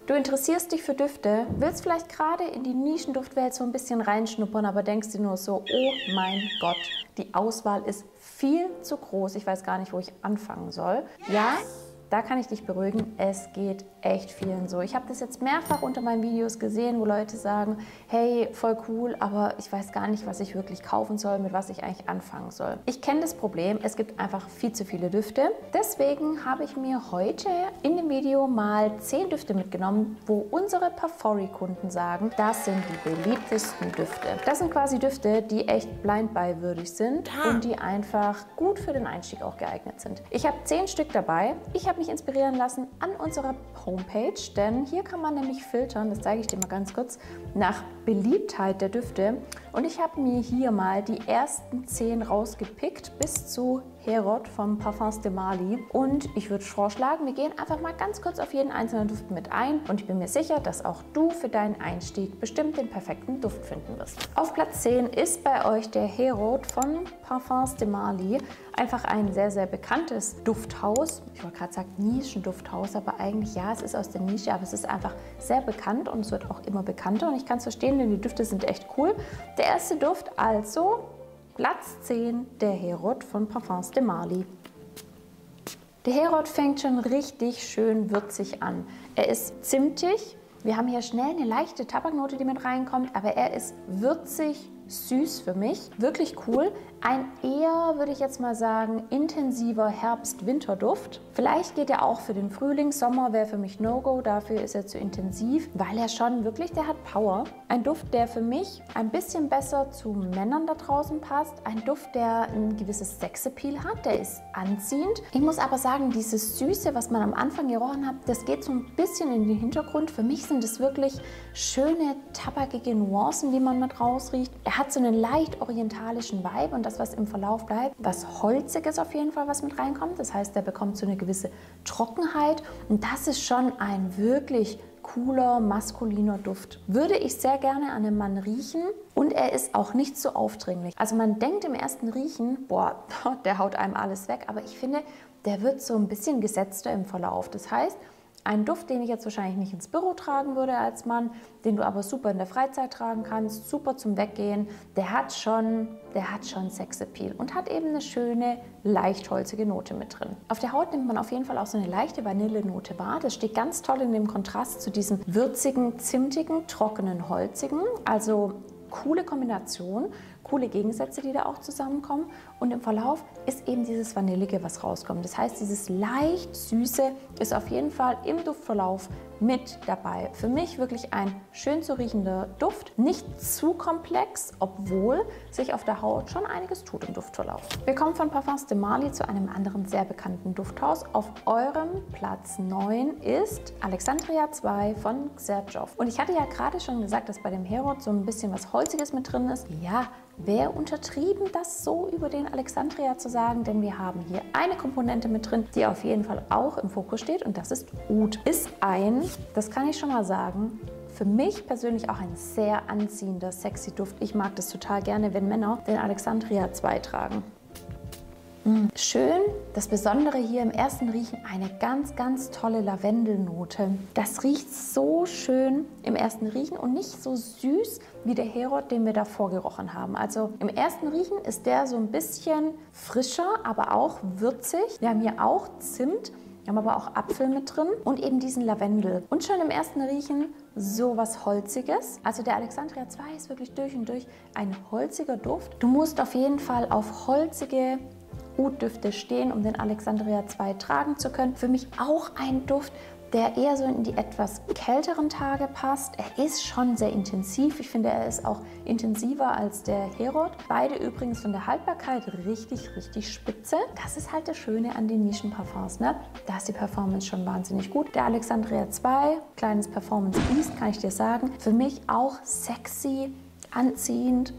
Du interessierst dich für Düfte, willst vielleicht gerade in die Nischenduftwelt so ein bisschen reinschnuppern, aber denkst dir nur so, oh mein Gott, die Auswahl ist viel zu groß, ich weiß gar nicht, wo ich anfangen soll. Ja, da kann ich dich beruhigen, es geht echt vielen so. Ich habe das jetzt mehrfach unter meinen Videos gesehen, wo Leute sagen, hey, voll cool, aber ich weiß gar nicht, was ich wirklich kaufen soll, mit was ich eigentlich anfangen soll. Ich kenne das Problem, es gibt einfach viel zu viele Düfte. Deswegen habe ich mir heute in dem Video mal 10 Düfte mitgenommen, wo unsere Parfori-Kunden sagen, das sind die beliebtesten Düfte. Das sind quasi Düfte, die echt blind buy würdig sind und die einfach gut für den Einstieg auch geeignet sind. Ich habe 10 Stück dabei. Ich habe mich inspirieren lassen an unserer Homepage, denn hier kann man nämlich filtern, das zeige ich dir mal ganz kurz, nach Beliebtheit der Düfte. Und ich habe mir hier mal die ersten 10 rausgepickt bis zu Herod vom Parfums de Marly. Und ich würde vorschlagen, wir gehen einfach mal ganz kurz auf jeden einzelnen Duft mit ein. Und ich bin mir sicher, dass auch du für deinen Einstieg bestimmt den perfekten Duft finden wirst. Auf Platz 10 ist bei euch der Herod von Parfums de Marly. Einfach ein sehr, sehr bekanntes Dufthaus. Ich wollte gerade sagen Nischendufthaus, aber eigentlich ja, es ist aus der Nische, aber es ist einfach sehr bekannt und es wird auch immer bekannter. Und ich kann es verstehen, denn die Düfte sind echt cool. Der erste Duft also Platz 10, der Herod von Parfums de Marly. Der Herod fängt schon richtig schön würzig an. Er ist zimtig. Wir haben hier schnell eine leichte Tabaknote, die mit reinkommt, aber er ist würzig, süß für mich. Wirklich cool. Ein eher, würde ich jetzt mal sagen, intensiver Herbst-Winterduft. Vielleicht geht er auch für den Frühling. Sommer wäre für mich No-Go. Dafür ist er zu intensiv, weil er schon wirklich, der hat Power. Ein Duft, der für mich ein bisschen besser zu Männern da draußen passt. Ein Duft, der ein gewisses Sexappeal hat. Der ist anziehend. Ich muss aber sagen, dieses Süße, was man am Anfang gerochen hat, das geht so ein bisschen in den Hintergrund. Für mich sind es wirklich schöne, tabakige Nuancen, die man mit rausriecht. Er hat so einen leicht orientalischen Vibe und das, was im Verlauf bleibt, was Holziges auf jeden Fall, was mit reinkommt. Das heißt, der bekommt so eine gewisse Trockenheit und das ist schon ein wirklich cooler, maskuliner Duft. Würde ich sehr gerne an einem Mann riechen und er ist auch nicht so aufdringlich. Also man denkt im ersten Riechen, boah, der haut einem alles weg, aber ich finde, der wird so ein bisschen gesetzter im Verlauf. Das heißt, ein Duft, den ich jetzt wahrscheinlich nicht ins Büro tragen würde als Mann, den du aber super in der Freizeit tragen kannst, super zum Weggehen, der hat schon Sexappeal und hat eben eine schöne, leicht holzige Note mit drin. Auf der Haut nimmt man auf jeden Fall auch so eine leichte Vanillenote wahr. Das steht ganz toll in dem Kontrast zu diesem würzigen, zimtigen, trockenen, holzigen. Also coole Kombination, coole Gegensätze, die da auch zusammenkommen. Und im Verlauf ist eben dieses Vanillige, was rauskommt. Das heißt, dieses leicht Süße ist auf jeden Fall im Duftverlauf mit dabei. Für mich wirklich ein schön zu riechender Duft. Nicht zu komplex, obwohl sich auf der Haut schon einiges tut im Duftverlauf. Wir kommen von Parfums de Marly zu einem anderen sehr bekannten Dufthaus. Auf eurem Platz 9 ist Alexandria 2 von Xerjoff. Und ich hatte ja gerade schon gesagt, dass bei dem Herod so ein bisschen was Holziges mit drin ist. Ja, wäre untertrieben, das so über den Alexandria zu sagen, denn wir haben hier eine Komponente mit drin, die auf jeden Fall auch im Fokus steht und das ist Oud. Ist ein, das kann ich schon mal sagen, für mich persönlich auch ein sehr anziehender, sexy Duft. Ich mag das total gerne, wenn Männer den Alexandria 2 tragen. Schön, das Besondere hier im ersten Riechen, eine ganz, ganz tolle Lavendelnote. Das riecht so schön im ersten Riechen und nicht so süß wie der Herod, den wir davor gerochen haben. Also im ersten Riechen ist der so ein bisschen frischer, aber auch würzig. Wir haben hier auch Zimt, wir haben aber auch Apfel mit drin und eben diesen Lavendel. Und schon im ersten Riechen so was Holziges. Also der Alexandria 2 ist wirklich durch und durch ein holziger Duft. Du musst auf jeden Fall auf holzige Oud-Düfte stehen, um den Alexandria 2 tragen zu können. Für mich auch ein Duft, der eher so in die etwas kälteren Tage passt. Er ist schon sehr intensiv. Ich finde, er ist auch intensiver als der Herod. Beide übrigens von der Haltbarkeit richtig, richtig spitze. Das ist halt das Schöne an den Nischenparfums, ne? Da ist die Performance schon wahnsinnig gut. Der Alexandria 2, kleines Performance Beast, kann ich dir sagen. Für mich auch sexy, anziehend.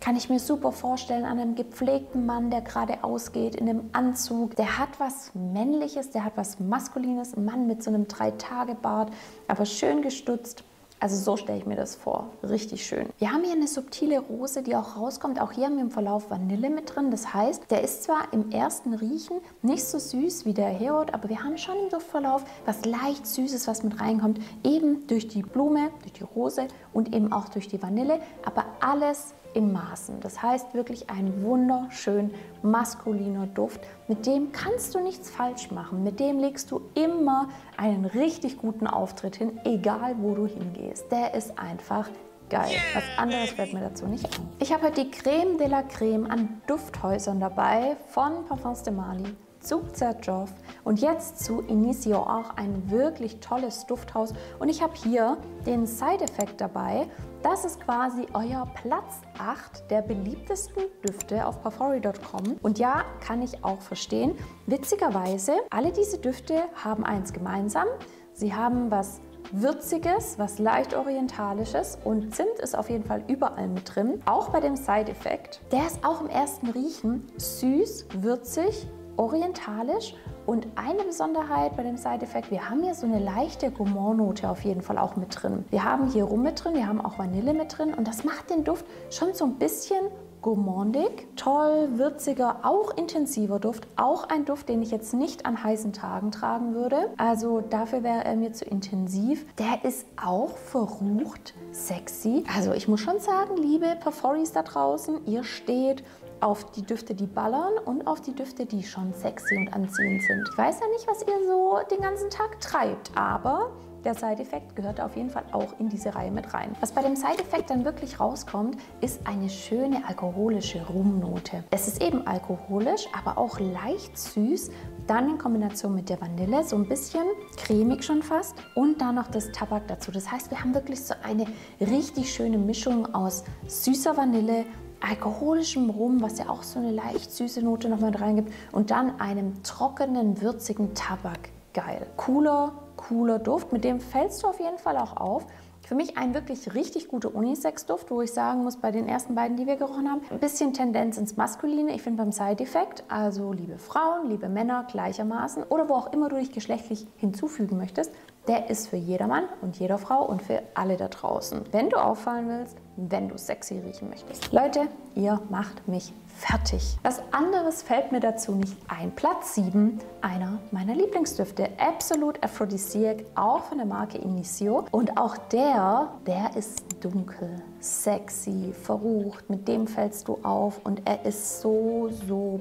Kann ich mir super vorstellen an einem gepflegten Mann, der gerade ausgeht, in einem Anzug. Der hat was Männliches, der hat was Maskulines. Ein Mann mit so einem 3-Tage-Bart, aber schön gestutzt. Also so stelle ich mir das vor. Richtig schön. Wir haben hier eine subtile Rose, die auch rauskommt. Auch hier haben wir im Verlauf Vanille mit drin. Das heißt, der ist zwar im ersten Riechen nicht so süß wie der Herod, aber wir haben schon im Duftverlauf was leicht Süßes, was mit reinkommt. Eben durch die Blume, durch die Rose und eben auch durch die Vanille. Aber alles in Maßen. Das heißt wirklich ein wunderschön maskuliner Duft. Mit dem kannst du nichts falsch machen. Mit dem legst du immer einen richtig guten Auftritt hin, egal wo du hingehst. Der ist einfach geil. Was anderes fällt mir dazu nicht ein. Ich habe heute die Crème de la Crème an Dufthäusern dabei von Parfums de Marly zu Xerjoff und jetzt zu Initio, auch ein wirklich tolles Dufthaus. Und ich habe hier den Side Effect dabei. Das ist quasi euer Platz 8 der beliebtesten Düfte auf Parfumery.com. Und ja, kann ich auch verstehen. Witzigerweise, alle diese Düfte haben eins gemeinsam. Sie haben was Würziges, was leicht Orientalisches und Zimt ist auf jeden Fall überall mit drin. Auch bei dem Side Effect. Der ist auch im ersten Riechen süß, würzig, orientalisch und eine Besonderheit bei dem Side Effect, wir haben hier so eine leichte Gourmand-Note auf jeden Fall auch mit drin. Wir haben hier Rum mit drin, wir haben auch Vanille mit drin und das macht den Duft schon so ein bisschen gourmandig, toll, würziger, auch intensiver Duft, auch ein Duft, den ich jetzt nicht an heißen Tagen tragen würde. Also dafür wäre er mir zu intensiv. Der ist auch verrucht sexy. Also ich muss schon sagen, liebe Parfumeries da draußen, ihr steht auf die Düfte, die ballern und auf die Düfte, die schon sexy und anziehend sind. Ich weiß ja nicht, was ihr so den ganzen Tag treibt, aber der Side Effect gehört auf jeden Fall auch in diese Reihe mit rein. Was bei dem Side Effect dann wirklich rauskommt, ist eine schöne alkoholische Rumnote. Es ist eben alkoholisch, aber auch leicht süß. Dann in Kombination mit der Vanille, so ein bisschen cremig schon fast. Und dann noch das Tabak dazu. Das heißt, wir haben wirklich so eine richtig schöne Mischung aus süßer Vanille, alkoholischem Rum, was ja auch so eine leicht süße Note noch mit reingibt und dann einem trockenen, würzigen Tabak. Geil. Cooler Duft, mit dem fällst du auf jeden Fall auch auf. Für mich ein wirklich richtig guter Unisex-Duft, wo ich sagen muss, bei den ersten beiden, die wir gerochen haben, ein bisschen Tendenz ins Maskuline. Ich finde beim Side Effect, also liebe Frauen, liebe Männer gleichermaßen oder wo auch immer du dich geschlechtlich hinzufügen möchtest, der ist für jedermann und jeder Frau und für alle da draußen. Wenn du auffallen willst, wenn du sexy riechen möchtest. Leute, ihr macht mich fertig. Was anderes fällt mir dazu nicht ein. Platz 7, einer meiner Lieblingsdüfte. Absolute Aphrodisiac, auch von der Marke Initio. Und auch der ist dunkel, sexy, verrucht. Mit dem fällst du auf und er ist so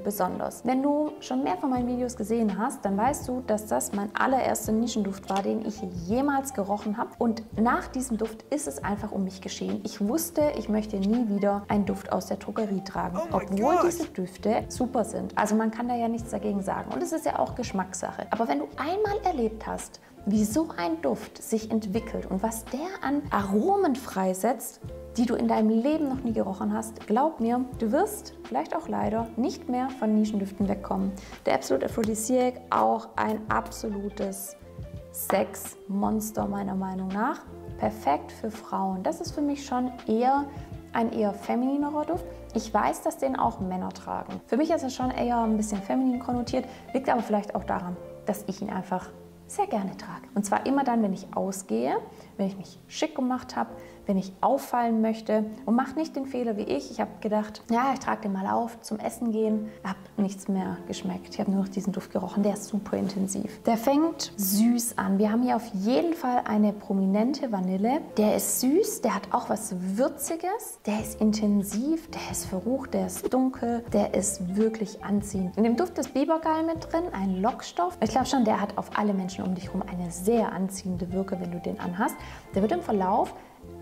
besonders. Wenn du schon mehr von meinen Videos gesehen hast, dann weißt du, dass das mein allererster Nischenduft war, den ich jemals gerochen habe. Und nach diesem Duft ist es einfach um mich geschehen. Ich wusste, ich möchte nie wieder einen Duft aus der Drogerie tragen, obwohl diese Düfte super sind. Also man kann da ja nichts dagegen sagen. Und es ist ja auch Geschmackssache. Aber wenn du einmal erlebt hast, wie so ein Duft sich entwickelt und was der an Aromen freisetzt, die du in deinem Leben noch nie gerochen hast, glaub mir, du wirst vielleicht auch leider nicht mehr von Nischendüften wegkommen. Der Absolute Aphrodisiac, auch ein absolutes Sexmonster meiner Meinung nach. Perfekt für Frauen. Das ist für mich schon ein eher femininerer Duft. Ich weiß, dass den auch Männer tragen. Für mich ist er schon eher ein bisschen feminin konnotiert, liegt aber vielleicht auch daran, dass ich ihn einfach sehr gerne trage. Und zwar immer dann, wenn ich ausgehe, wenn ich mich schick gemacht habe, wenn ich auffallen möchte und macht nicht den Fehler wie ich. Ich habe gedacht, ja, ich trage den mal auf zum Essen gehen. Habe nichts mehr geschmeckt. Ich habe nur noch diesen Duft gerochen. Der ist super intensiv. Der fängt süß an. Wir haben hier auf jeden Fall eine prominente Vanille. Der ist süß, der hat auch was Würziges. Der ist intensiv, der ist verrucht, der ist dunkel. Der ist wirklich anziehend. In dem Duft ist Bibergeil mit drin, ein Lockstoff. Ich glaube schon, der hat auf alle Menschen um dich herum eine sehr anziehende Wirkung, wenn du den anhast. Der wird im Verlauf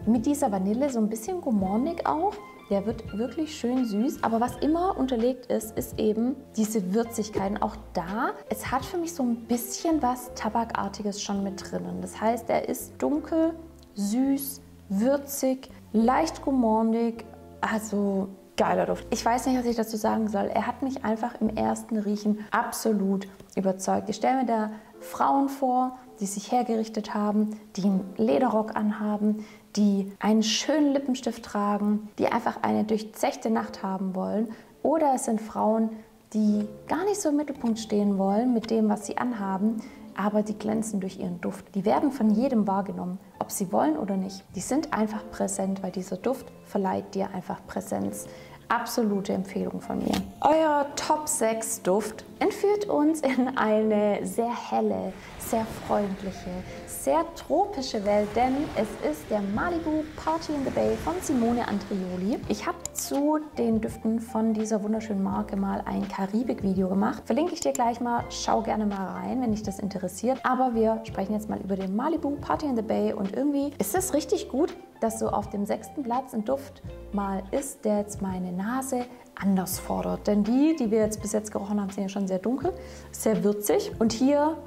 mit dieser Vanille so ein bisschen gourmandig auch. Der wird wirklich schön süß, aber was immer unterlegt ist, ist eben diese Würzigkeiten. Auch da, es hat für mich so ein bisschen was Tabakartiges schon mit drinnen. Das heißt, er ist dunkel, süß, würzig, leicht gourmandig, also geiler Duft. Ich weiß nicht, was ich dazu sagen soll. Er hat mich einfach im ersten Riechen absolut überzeugt. Ich stelle mir da Frauen vor, die sich hergerichtet haben, die einen Lederrock anhaben, die einen schönen Lippenstift tragen, die einfach eine durchzechte Nacht haben wollen. Oder es sind Frauen, die gar nicht so im Mittelpunkt stehen wollen mit dem, was sie anhaben, aber die glänzen durch ihren Duft. Die werden von jedem wahrgenommen, ob sie wollen oder nicht. Die sind einfach präsent, weil dieser Duft verleiht dir einfach Präsenz. Absolute Empfehlung von mir. Euer Top 6 Duft entführt uns in eine sehr helle, sehr freundliche, sehr tropische Welt, denn es ist der Malibu Party in the Bay von Simone Andrioli. Ich habe zu den Düften von dieser wunderschönen Marke mal ein Karibik-Video gemacht. Verlinke ich dir gleich mal, schau gerne mal rein, wenn dich das interessiert. Aber wir sprechen jetzt mal über den Malibu Party in the Bay und irgendwie ist es richtig gut, dass so auf dem 6. Platz ein Duft mal ist, der jetzt meine Nase anders fordert. Denn die wir jetzt bis jetzt gerochen haben, sind ja schon sehr dunkel, sehr würzig. Und hier,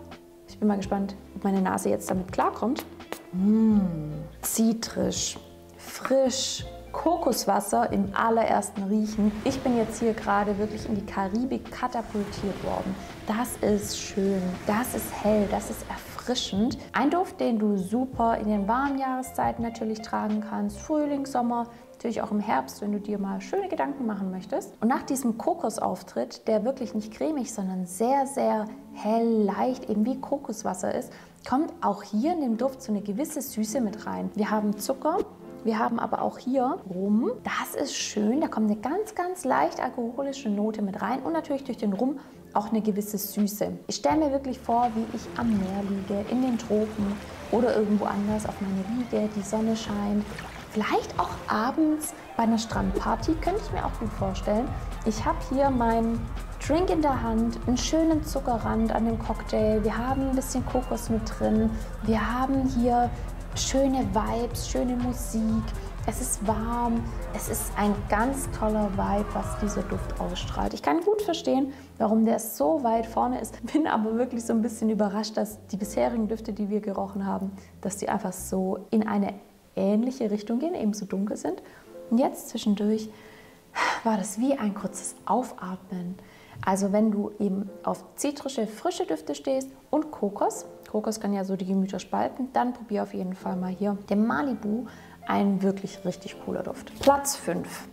ich bin mal gespannt, ob meine Nase jetzt damit klarkommt. Zitrisch, frisch, Kokoswasser im allerersten Riechen. Ich bin jetzt hier gerade wirklich in die Karibik katapultiert worden. Das ist schön, das ist hell, das ist erfrischend. Ein Duft, den du super in den warmen Jahreszeiten natürlich tragen kannst. Frühling, Sommer, natürlich auch im Herbst, wenn du dir mal schöne Gedanken machen möchtest. Und nach diesem Kokosauftritt, der wirklich nicht cremig, sondern sehr, sehr hell, leicht, eben wie Kokoswasser ist, kommt auch hier in dem Duft so eine gewisse Süße mit rein. Wir haben Zucker. Wir haben aber auch hier Rum. Das ist schön, da kommt eine ganz, ganz leicht alkoholische Note mit rein und natürlich durch den Rum auch eine gewisse Süße. Ich stelle mir wirklich vor, wie ich am Meer liege, in den Tropen oder irgendwo anders auf meine Liege, die Sonne scheint. Vielleicht auch abends bei einer Strandparty, könnte ich mir auch gut vorstellen. Ich habe hier meinen Drink in der Hand, einen schönen Zuckerrand an dem Cocktail. Wir haben ein bisschen Kokos mit drin. Wir haben hier schöne Vibes, schöne Musik, es ist warm, es ist ein ganz toller Vibe, was dieser Duft ausstrahlt. Ich kann gut verstehen, warum der so weit vorne ist, bin aber wirklich so ein bisschen überrascht, dass die bisherigen Düfte, die wir gerochen haben, dass die einfach so in eine ähnliche Richtung gehen, eben so dunkel sind. Und jetzt zwischendurch war das wie ein kurzes Aufatmen. Also wenn du eben auf zitrische, frische Düfte stehst und Kokos, Kokos kann ja so die Gemüter spalten, dann probier auf jeden Fall mal hier den Malibu, ein wirklich richtig cooler Duft. Platz 5.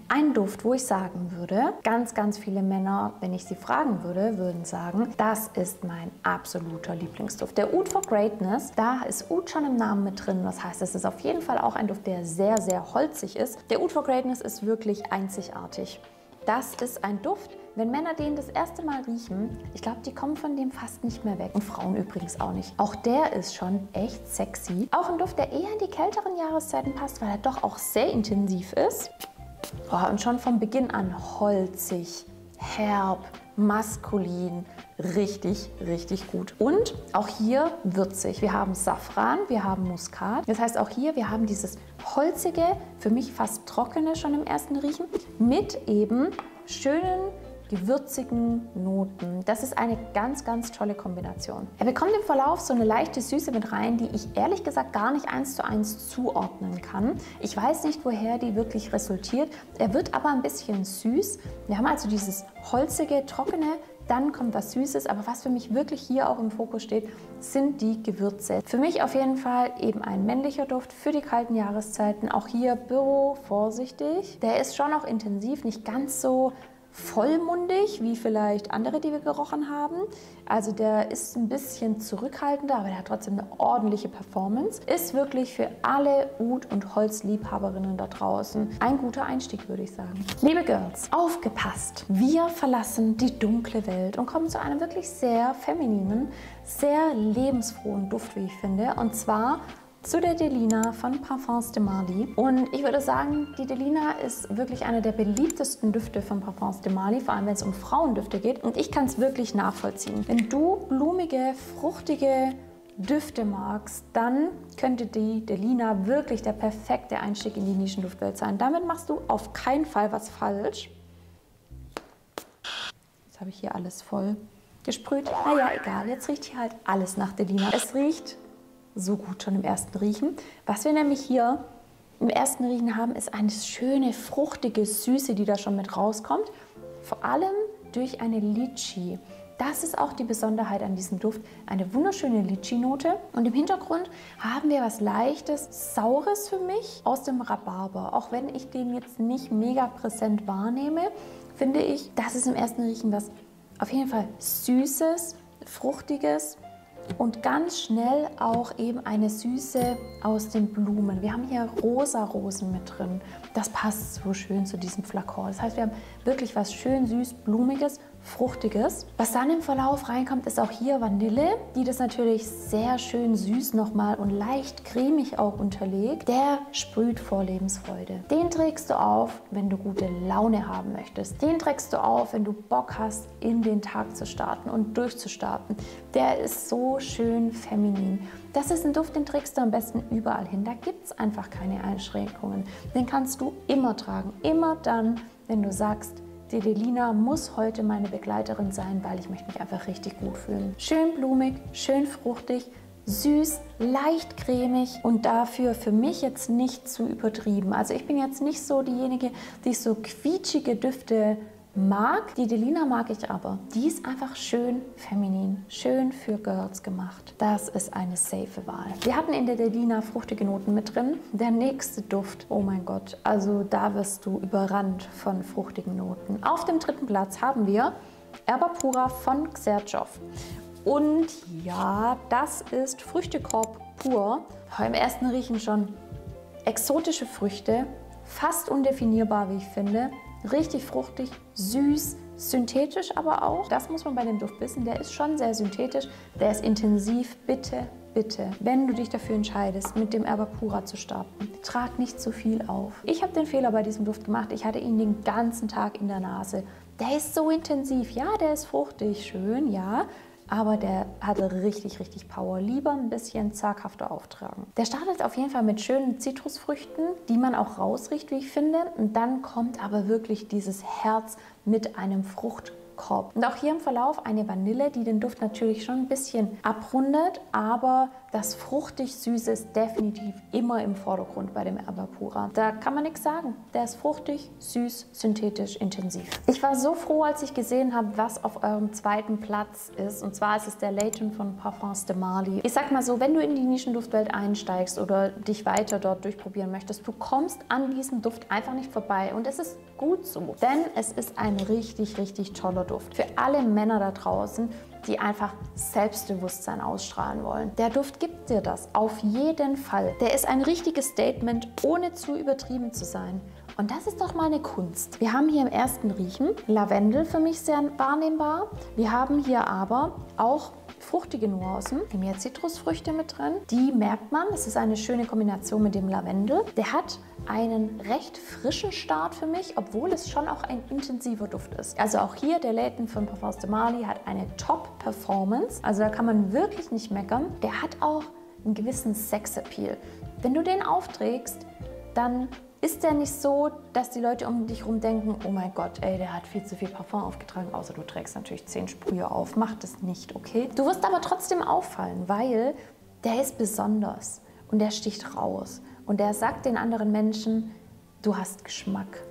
Ein Duft, wo ich sagen würde, ganz, ganz viele Männer, wenn ich sie fragen würde, würden sagen, das ist mein absoluter Lieblingsduft. Der Oud for Greatness, da ist Oud schon im Namen mit drin. Das heißt, es ist auf jeden Fall auch ein Duft, der sehr, sehr holzig ist. Der Oud for Greatness ist wirklich einzigartig. Das ist ein Duft, wenn Männer den das erste Mal riechen, ich glaube, die kommen von dem fast nicht mehr weg. Und Frauen übrigens auch nicht. Auch der ist schon echt sexy. Auch ein Duft, der eher in die kälteren Jahreszeiten passt, weil er doch auch sehr intensiv ist. Oh, und schon von Beginn an holzig, herb, maskulin, richtig, richtig gut. Und auch hier würzig. Wir haben Safran, wir haben Muskat. Das heißt auch hier, wir haben dieses holzige, für mich fast trockene schon im ersten Riechen, mit eben schönen, gewürzigen Noten. Das ist eine ganz, ganz tolle Kombination. Er bekommt im Verlauf so eine leichte Süße mit rein, die ich ehrlich gesagt gar nicht 1:1 zuordnen kann. Ich weiß nicht, woher die wirklich resultiert. Er wird aber ein bisschen süß. Wir haben also dieses holzige, trockene, dann kommt was Süßes, aber was für mich wirklich hier auch im Fokus steht, sind die Gewürze. Für mich auf jeden Fall eben ein männlicher Duft für die kalten Jahreszeiten. Auch hier Büro, vorsichtig. Der ist schon auch intensiv, nicht ganz so vollmundig, wie vielleicht andere, die wir gerochen haben. Also der ist ein bisschen zurückhaltender, aber der hat trotzdem eine ordentliche Performance. Ist wirklich für alle Oud- und Holzliebhaberinnen da draußen ein guter Einstieg, würde ich sagen. Liebe Girls, aufgepasst! Wir verlassen die dunkle Welt und kommen zu einem wirklich sehr femininen, sehr lebensfrohen Duft, wie ich finde. Und zwar zu der Delina von Parfums de Marly. Und ich würde sagen, die Delina ist wirklich einer der beliebtesten Düfte von Parfums de Marly, vor allem wenn es um Frauendüfte geht. Und ich kann es wirklich nachvollziehen. Wenn du blumige, fruchtige Düfte magst, dann könnte die Delina wirklich der perfekte Einstieg in die Nischenduftwelt sein. Damit machst du auf keinen Fall was falsch. Jetzt habe ich hier alles voll gesprüht. Naja, egal, jetzt riecht hier halt alles nach Delina. Es riecht so gut schon im ersten Riechen. Was wir nämlich hier im ersten Riechen haben, ist eine schöne, fruchtige Süße, die da schon mit rauskommt. Vor allem durch eine Litschi. Das ist auch die Besonderheit an diesem Duft. Eine wunderschöne Litschi-Note. Und im Hintergrund haben wir was Leichtes, Saures für mich aus dem Rhabarber. Auch wenn ich den jetzt nicht mega präsent wahrnehme, finde ich, das ist im ersten Riechen was auf jeden Fall Süßes, Fruchtiges, und ganz schnell auch eben eine Süße aus den Blumen. Wir haben hier rosa Rosen mit drin. Das passt so schön zu diesem Flakon. Das heißt, wir haben wirklich was schön süß, blumiges, fruchtiges. Was dann im Verlauf reinkommt, ist auch hier Vanille, die das natürlich sehr schön süß nochmal und leicht cremig auch unterlegt. Der sprüht vor Lebensfreude. Den trägst du auf, wenn du gute Laune haben möchtest. Den trägst du auf, wenn du Bock hast, in den Tag zu starten und durchzustarten. Der ist so schön feminin. Das ist ein Duft, den trägst du am besten überall hin. Da gibt es einfach keine Einschränkungen. Den kannst du immer tragen. Immer dann, wenn du sagst, die Delina muss heute meine Begleiterin sein, weil ich möchte mich einfach richtig gut fühlen. Schön blumig, schön fruchtig, süß, leicht cremig und dafür für mich jetzt nicht zu übertrieben. Also ich bin jetzt nicht so diejenige, die so quietschige Düfte mag. Die Delina mag ich aber. Die ist einfach schön feminin, schön für Girls gemacht. Das ist eine safe Wahl. Wir hatten in der Delina fruchtige Noten mit drin. Der nächste Duft, oh mein Gott, also da wirst du überrannt von fruchtigen Noten. Auf dem 3. Platz haben wir Erba Pura von Xerjoff. Und ja, das ist Früchtekorb pur. Im ersten Riechen schon exotische Früchte, fast undefinierbar, wie ich finde. Richtig fruchtig, süß, synthetisch aber auch. Das muss man bei dem Duft wissen. Der ist schon sehr synthetisch, der ist intensiv. Bitte, bitte, wenn du dich dafür entscheidest, mit dem Erba Pura zu starten, trag nicht zu viel auf. Ich habe den Fehler bei diesem Duft gemacht. Ich hatte ihn den ganzen Tag in der Nase. Der ist so intensiv. Ja, der ist fruchtig, schön, ja. Aber der hatte richtig, richtig Power. Lieber ein bisschen zaghafter auftragen. Der startet auf jeden Fall mit schönen Zitrusfrüchten, die man auch rausriecht, wie ich finde. Und dann kommt aber wirklich dieses Herz mit einem Fruchtkorb. Und auch hier im Verlauf eine Vanille, die den Duft natürlich schon ein bisschen abrundet, aber das fruchtig-süße ist definitiv immer im Vordergrund bei dem Erba Pura. Da kann man nichts sagen. Der ist fruchtig, süß, synthetisch, intensiv. Ich war so froh, als ich gesehen habe, was auf eurem 2. Platz ist. Und zwar ist es der Layton von Parfums de Marly. Ich sag mal so, wenn du in die Nischenduftwelt einsteigst oder dich weiter dort durchprobieren möchtest, du kommst an diesem Duft einfach nicht vorbei. Und es ist gut so, denn es ist ein richtig, richtig toller Duft. Für alle Männer da draußen, die einfach Selbstbewusstsein ausstrahlen wollen. Der Duft gibt dir das, auf jeden Fall. Der ist ein richtiges Statement, ohne zu übertrieben zu sein. Und das ist doch mal eine Kunst. Wir haben hier im ersten Riechen Lavendel, für mich sehr wahrnehmbar. Wir haben hier aber auch fruchtige Nuancen, mehr Zitrusfrüchte mit drin. Die merkt man, es ist eine schöne Kombination mit dem Lavendel. Der hat einen recht frischen Start für mich, obwohl es schon auch ein intensiver Duft ist. Also auch hier der Layton von Parfums de Marly hat eine Top-Performance. Also da kann man wirklich nicht meckern. Der hat auch einen gewissen Sex-Appeal. Wenn du den aufträgst, dann ist der nicht so, dass die Leute um dich herum denken, oh mein Gott, ey, der hat viel zu viel Parfum aufgetragen, außer du trägst natürlich 10 Sprühe auf. Mach das nicht, okay? Du wirst aber trotzdem auffallen, weil der ist besonders und der sticht raus. Und der sagt den anderen Menschen, du hast Geschmack,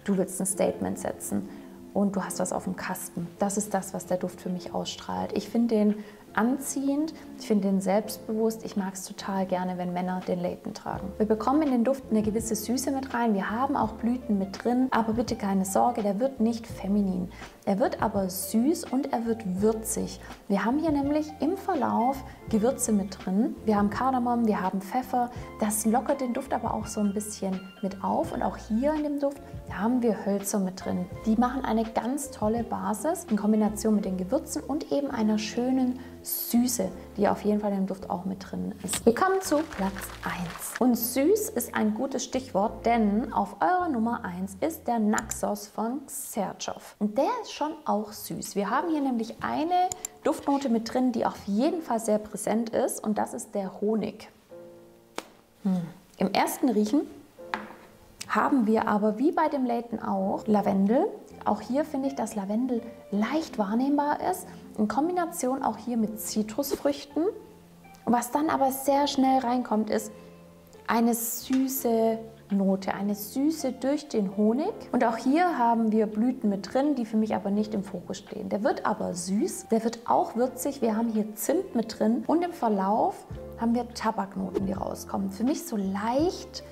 du willst ein Statement setzen und du hast was auf dem Kasten. Das ist das, was der Duft für mich ausstrahlt. Ich finde den anziehend, ich finde den selbstbewusst. Ich mag es total gerne, wenn Männer den Layton tragen. Wir bekommen in den Duft eine gewisse Süße mit rein. Wir haben auch Blüten mit drin, aber bitte keine Sorge, der wird nicht feminin. Er wird aber süß und er wird würzig. Wir haben hier nämlich im Verlauf Gewürze mit drin. Wir haben Kardamom, wir haben Pfeffer. Das lockert den Duft aber auch so ein bisschen mit auf. Und auch hier in dem Duft haben wir Hölzer mit drin. Die machen eine ganz tolle Basis in Kombination mit den Gewürzen und eben einer schönen Süße, die auf jeden Fall im Duft auch mit drin ist. Wir kommen zu Platz 1. Und süß ist ein gutes Stichwort, denn auf eurer Nummer 1 ist der Naxos von Xerjoff. Und der ist schon auch süß. Wir haben hier nämlich eine Duftnote mit drin, die auf jeden Fall sehr präsent ist, und das ist der Honig. Im ersten Riechen haben wir aber wie bei dem Layton auch Lavendel. Auch hier finde ich, dass Lavendel leicht wahrnehmbar ist, in Kombination auch hier mit Zitrusfrüchten. Was dann aber sehr schnell reinkommt, ist eine süße Note, eine Süße durch den Honig. Und auch hier haben wir Blüten mit drin, die für mich aber nicht im Fokus stehen. Der wird aber süß, der wird auch würzig. Wir haben hier Zimt mit drin und im Verlauf haben wir Tabaknoten, die rauskommen. Für mich so leicht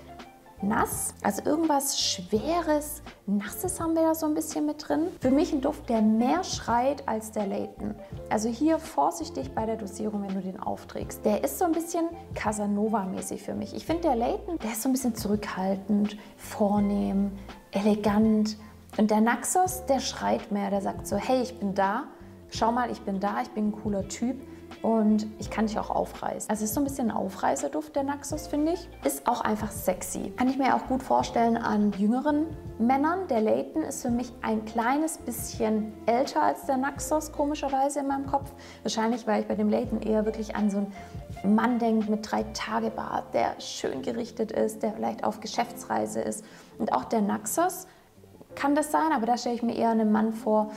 nass. Also irgendwas Schweres, Nasses haben wir da so ein bisschen mit drin. Für mich ein Duft, der mehr schreit als der Layton. Also hier vorsichtig bei der Dosierung, wenn du den aufträgst. Der ist so ein bisschen Casanova-mäßig für mich. Ich finde, der Layton, der ist so ein bisschen zurückhaltend, vornehm, elegant. Und der Naxos, der schreit mehr, der sagt so, hey, ich bin da, schau mal, ich bin da, ich bin ein cooler Typ. Und ich kann dich auch aufreißen. Also es ist so ein bisschen ein Aufreißerduft, der Naxos, finde ich. Ist auch einfach sexy. Kann ich mir auch gut vorstellen an jüngeren Männern. Der Layton ist für mich ein kleines bisschen älter als der Naxos, komischerweise in meinem Kopf. Wahrscheinlich, weil ich bei dem Layton eher wirklich an so einen Mann denke mit 3-Tage-Bart, der schön gerichtet ist, der vielleicht auf Geschäftsreise ist. Und auch der Naxos kann das sein, aber da stelle ich mir eher einen Mann vor,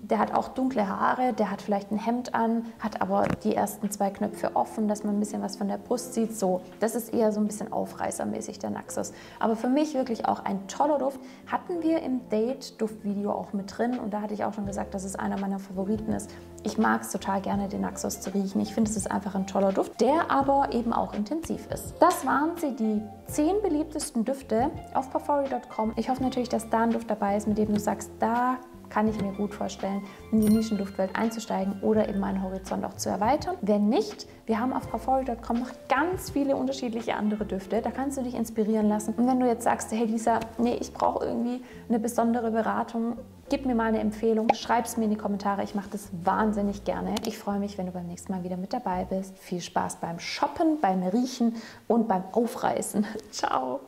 der hat auch dunkle Haare, der hat vielleicht ein Hemd an, hat aber die ersten 2 Knöpfe offen, dass man ein bisschen was von der Brust sieht. So, das ist eher so ein bisschen aufreißermäßig, der Naxos. Aber für mich wirklich auch ein toller Duft. Hatten wir im Date-Duftvideo auch mit drin und da hatte ich auch schon gesagt, dass es einer meiner Favoriten ist. Ich mag es total gerne, den Naxos zu riechen. Ich finde, es ist einfach ein toller Duft, der aber eben auch intensiv ist. Das waren sie, die 10 beliebtesten Düfte auf Parfumery.com. Ich hoffe natürlich, dass da ein Duft dabei ist, mit dem du sagst, da kann ich mir gut vorstellen, in die Nischenduftwelt einzusteigen oder eben meinen Horizont auch zu erweitern. Wenn nicht, wir haben auf Parfumery.com noch ganz viele unterschiedliche andere Düfte, da kannst du dich inspirieren lassen. Und wenn du jetzt sagst, hey Lisa, nee, ich brauche irgendwie eine besondere Beratung, gib mir mal eine Empfehlung, schreib es mir in die Kommentare, ich mache das wahnsinnig gerne. Ich freue mich, wenn du beim nächsten Mal wieder mit dabei bist. Viel Spaß beim Shoppen, beim Riechen und beim Aufreißen. Ciao!